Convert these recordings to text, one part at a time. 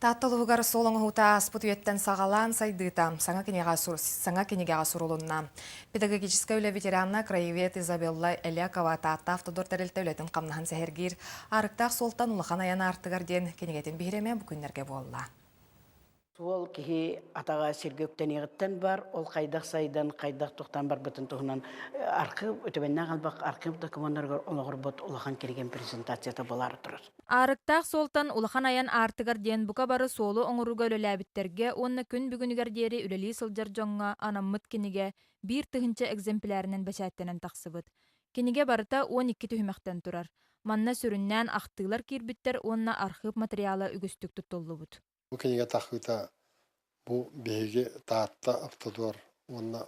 Тааттылыгар солоңута аспыт үйеттен сағалан сайдыта саңа кенеға сурулунна. Педагогическая үлі ветеранна краевед Изабелла Элякова таатта автодор тәрелті үлетін қамнахан сәхергер арықтақ солтан улахан аяна артығар ден кенегетін бейреме бүкіндерге болла. Ол кихи атаға сергөктен егіттен бар, ол қайдақ сайдан, қайдақ тоқтан бар бұтын тұғынан арқы өтебеннен қалбақ арқы документарғар олағыр бұт олахан келген презентацияда болар тұрыр. Арыктақ солтан улахан аян артыгар ден бука бары солу оңуруга өлеләбиттерге онна күн бүгүнүгер дери үлели сылжар жоңга анаммыт кениге бир тыгынча экземплярынан бәсәттенен тақсыбыт. Кениге барыта 12 түхімәқтен турар. Манна сүрүннән ақтыылар кирбиттер онна архив материалы үгістік тұттоллубут. Бу книга тахыта бу беге таатта автодор онна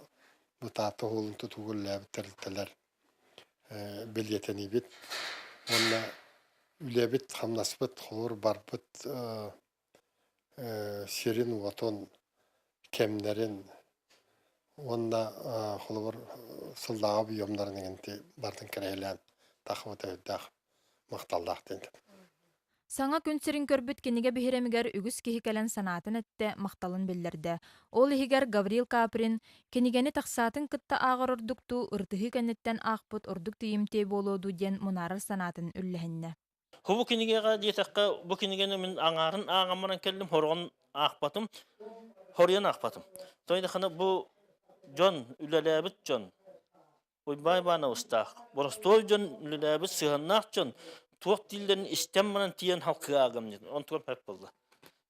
бу таатта холун тутугул ләбиттерилтелер билетени бит онна үлебит хамнаспыт холор барбыт сирин ватон кемнерин онна холор сылдагы бүйөмдарын дегенти бардын керейлен тахыта өддах макталдах ден. Саңа күн сирин көрбүт кениге биһиремигер үгүс киһикэлэн санаатын этте макталын биллерде. Ол иһигер Гавриил Каприн кенигени тахсаатын кытта аагар ордукту ыртыһы кеннеттен аахпыт ордук тиимтээ болуоду диэн мунарар санаатын үллэһинне. Хубу кинигега диетакка бу кинигени мен аңарын аагамаран келдим хоргон аакпатым хорьян аакпатым. Тойда хана бу жон үлелебит жон. Ойбай бана устах. Боростой жон үлелебит сыганнак жон. Туак дилдерин истемманан тиен халкы агам дед. Он туан пеп болду.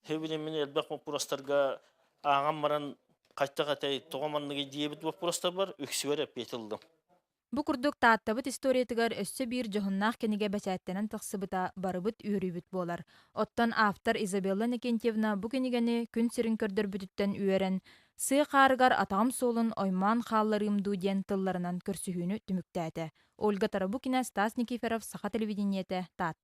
Хебилен мен элбек простарга аагамаран кайта-кайта тогоманныгы диебит простар бар, үксүгөр бетилдим. Бу курдук тааттабыт историятыгар өссө бир жоһуннаах кениге бәсәттенен тахсыбыта барыбыт үөрүбүт болар. Оттон автор Изабелла Никентьевна бу кенигени күн сирин көрдөрбүтүттен үөрен, сый каарыгар атам солун ойман хаалларымду диэн тылларынан көрсүһүүнү түмүктээте. Ольга Тарабукина, Стас Никифоров, Саха телевидениете, Таат.